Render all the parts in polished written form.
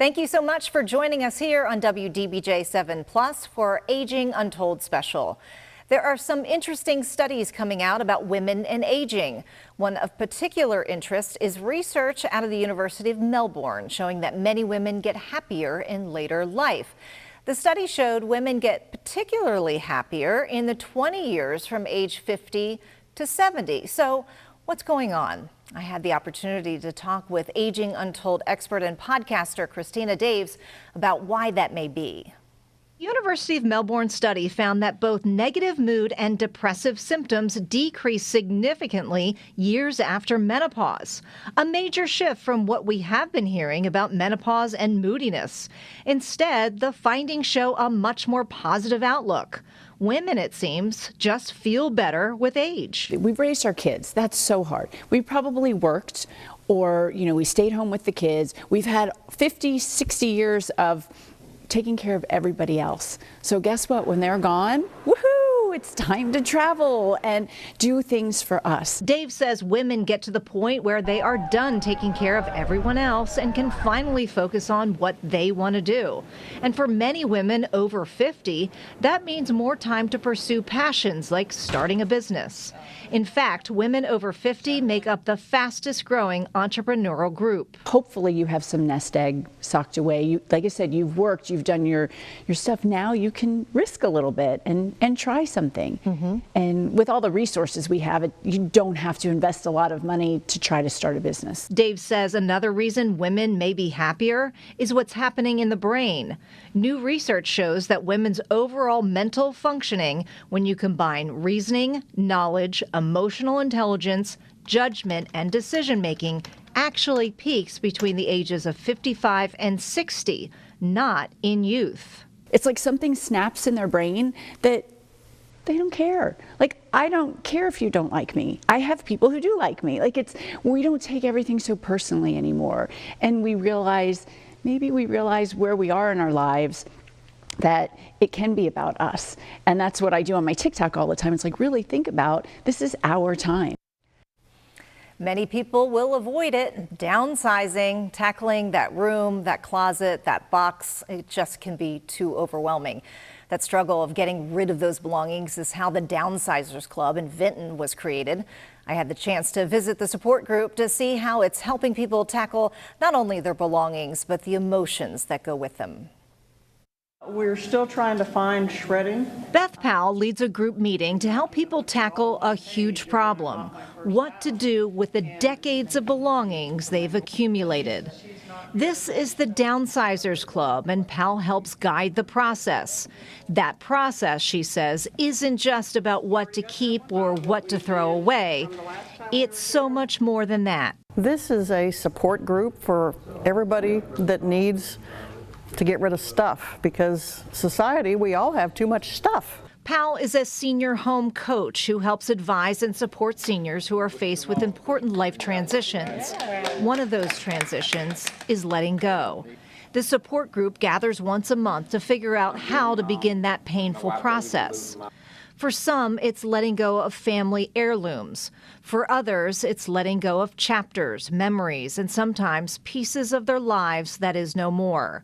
Thank you so much for joining us here on WDBJ 7 Plus for Aging Untold Special. There are some interesting studies coming out about women and aging. One of particular interest is research out of the University of Melbourne showing that many women get happier in later life. The study showed women get particularly happier in the 20 years from age 50 to 70. So what's going on? I had the opportunity to talk with Aging Untold expert and podcaster Christina Daves about why that may be. University of Melbourne study found that both negative mood and depressive symptoms decrease significantly years after menopause, a major shift from what we have been hearing about menopause and moodiness. Instead, the findings show a much more positive outlook. Women, it seems, just feel better with age. We've raised our kids. That's so hard. We probably worked or, we stayed home with the kids. We've had 50, 60 years of taking care of everybody else. So guess what? When they're gone, woohoo, it's time to travel and do things for us. Dave says women get to the point where they are done taking care of everyone else and can finally focus on what they want to do. And for many women over 50, that means more time to pursue passions like starting a business. In fact, women over 50 make up the fastest growing entrepreneurial group. Hopefully you have some nest egg socked away. Like I said, you've worked, you've done your stuff. Now you can risk a little bit and try something. And with all the resources we have, you don't have to invest a lot of money to try to start a business. Dave says another reason women may be happier is what's happening in the brain. New research shows that women's overall mental functioning, when you combine reasoning, knowledge, emotional intelligence, judgment, and decision-making, actually peaks between the ages of 55 and 60, not in youth. It's like something snaps in their brain that they don't care. Like, I don't care if you don't like me. I have people who do like me. Like, we don't take everything so personally anymore. And maybe we realize where we are in our lives, that it can be about us. And that's what I do on my TikTok all the time. It's like, really think about, this is our time. Many people will avoid it. Downsizing, tackling that room, that closet, that box, it just can be too overwhelming. That struggle of getting rid of those belongings is how the Downsizers Club in Vinton was created. I had the chance to visit the support group to see how it's helping people tackle not only their belongings, but the emotions that go with them. We're still trying to find shredding. Beth Powell leads a group meeting to help people tackle a huge problem: what to do with the decades of belongings they've accumulated. This is the Downsizers Club, and Powell helps guide the process. That process, she says, isn't just about what to keep or what to throw away. It's so much more than that. This is a support group for everybody that needs to get rid of stuff, because society, we all have too much stuff. Powell is a senior home coach who helps advise and support seniors who are faced with important life transitions. One of those transitions is letting go. The support group gathers once a month to figure out how to begin that painful process. For some, it's letting go of family heirlooms. For others, it's letting go of chapters, memories, and sometimes pieces of their lives that is no more.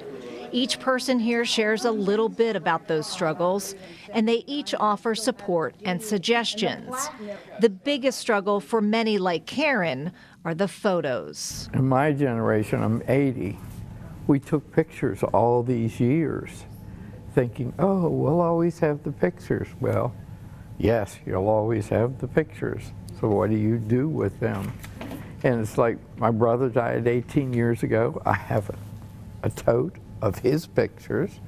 Each person here shares a little bit about those struggles, and they each offer support and suggestions. The biggest struggle for many like Karen are the photos. In my generation, I'm 80, we took pictures all these years, thinking, oh, we'll always have the pictures. Well, yes, you'll always have the pictures. So what do you do with them? And it's like, my brother died 18 years ago. I have a tote of his pictures.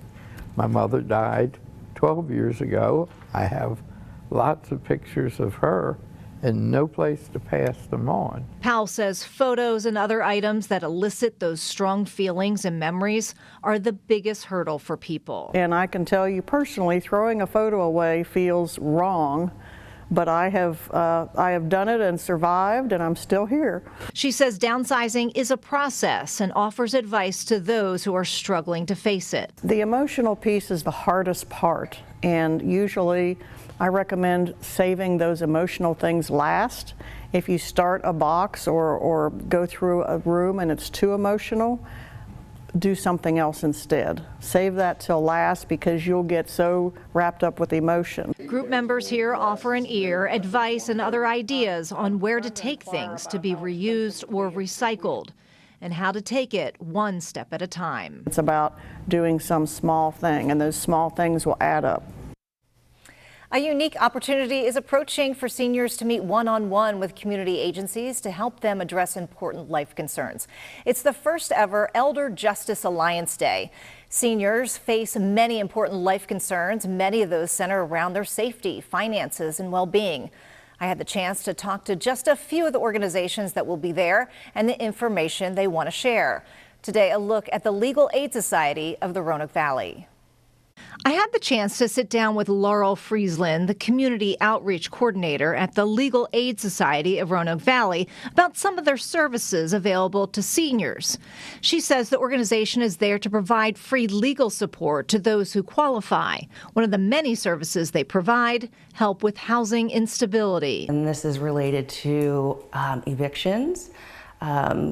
My mother died 12 years ago. I have lots of pictures of her and no place to pass them on. Powell says photos and other items that elicit those strong feelings and memories are the biggest hurdle for people. And I can tell you personally, throwing a photo away feels wrong, but I have done it and survived, and I'm still here. She says downsizing is a process and offers advice to those who are struggling to face it. The emotional piece is the hardest part, and usually I recommend saving those emotional things last. If you start a box or go through a room and it's too emotional, do something else instead. Save that till last because you'll get so wrapped up with emotion. Group members here offer an ear, advice, and other ideas on where to take things to be reused or recycled, and how to take it one step at a time. It's about doing some small thing, and those small things will add up. A unique opportunity is approaching for seniors to meet one-on-one with community agencies to help them address important life concerns. It's the first ever Elder Justice Alliance Day. Seniors face many important life concerns. Many of those center around their safety, finances, and well-being. I had the chance to talk to just a few of the organizations that will be there and the information they want to share. Today, a look at the Legal Aid Society of the Roanoke Valley. I had the chance to sit down with Laurel Friesland, the Community Outreach Coordinator at the Legal Aid Society of Roanoke Valley, about some of their services available to seniors. She says the organization is there to provide free legal support to those who qualify. One of the many services they provide, help with housing instability. And this is related to evictions.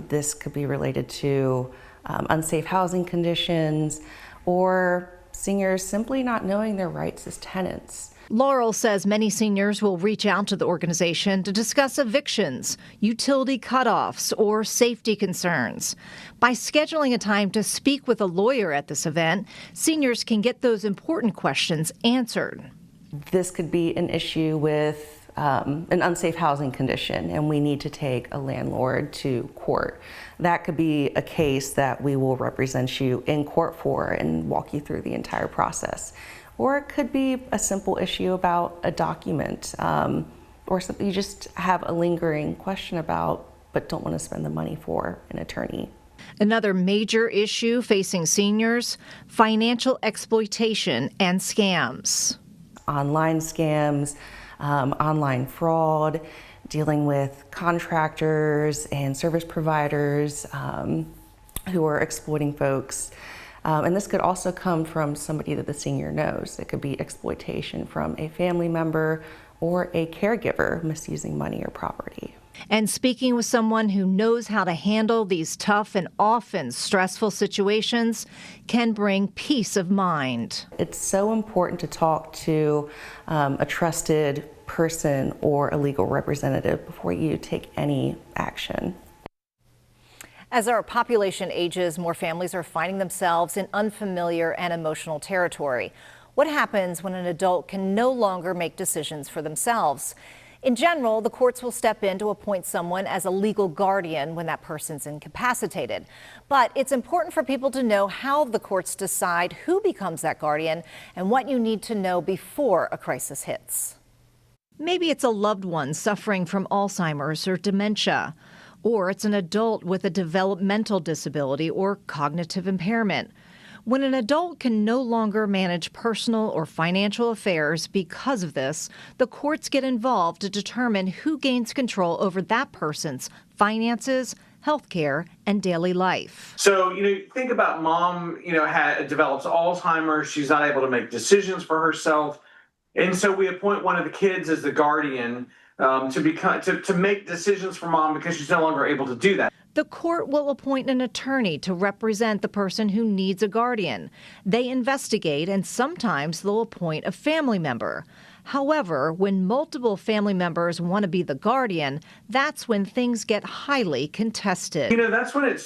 This could be related to unsafe housing conditions or seniors simply not knowing their rights as tenants. Laurel says many seniors will reach out to the organization to discuss evictions, utility cutoffs, or safety concerns. By scheduling a time to speak with a lawyer at this event, seniors can get those important questions answered. This could be an issue with an unsafe housing condition, and we need to take a landlord to court. That could be a case that we will represent you in court for and walk you through the entire process. Or it could be a simple issue about a document or something you just have a lingering question about but don't want to spend the money for an attorney. Another major issue facing seniors, financial exploitation and scams. Online scams, online fraud, dealing with contractors and service providers who are exploiting folks. And this could also come from somebody that the senior knows. It could be exploitation from a family member or a caregiver misusing money or property. And speaking with someone who knows how to handle these tough and often stressful situations can bring peace of mind. It's so important to talk to a trusted person or a legal representative before you take any action. As our population ages, more families are finding themselves in unfamiliar and emotional territory. What happens when an adult can no longer make decisions for themselves? In general, the courts will step in to appoint someone as a legal guardian when that person's incapacitated. But it's important for people to know how the courts decide who becomes that guardian and what you need to know before a crisis hits. Maybe it's a loved one suffering from Alzheimer's or dementia, or it's an adult with a developmental disability or cognitive impairment. When an adult can no longer manage personal or financial affairs because of this, the courts get involved to determine who gains control over that person's finances, health care, and daily life. So, think about mom, develops Alzheimer's. She's not able to make decisions for herself. And so we appoint one of the kids as the guardian to make decisions for mom because she's no longer able to do that. The court will appoint an attorney to represent the person who needs a guardian. They investigate, and sometimes they'll appoint a family member. However, when multiple family members want to be the guardian, that's when things get highly contested. That's when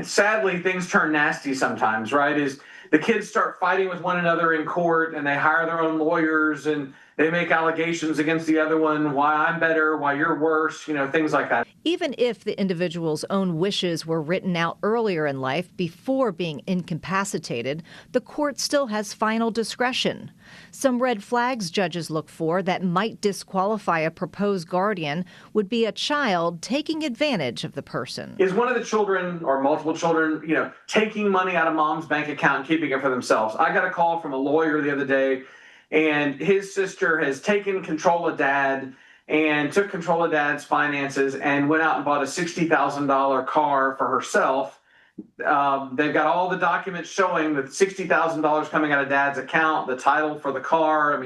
sadly, things turn nasty sometimes, right? Is the kids start fighting with one another in court, and they hire their own lawyers, and they make allegations against the other one, why I'm better, why you're worse, things like that. Even if the individual's own wishes were written out earlier in life before being incapacitated, the court still has final discretion. Some red flags judges look for that might disqualify a proposed guardian would be a child taking advantage of the person. Is one of the children or multiple children, taking money out of mom's bank account and keeping it for themselves? I got a call from a lawyer the other day, and his sister has taken control of dad and took control of dad's finances and went out and bought a $60,000 car for herself. They've got all the documents showing that $60,000 coming out of dad's account, the title for the car,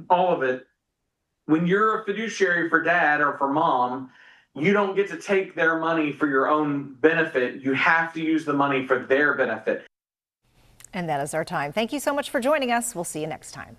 all of it. When you're a fiduciary for dad or for mom, you don't get to take their money for your own benefit. You have to use the money for their benefit. And that is our time. Thank you so much for joining us. We'll see you next time.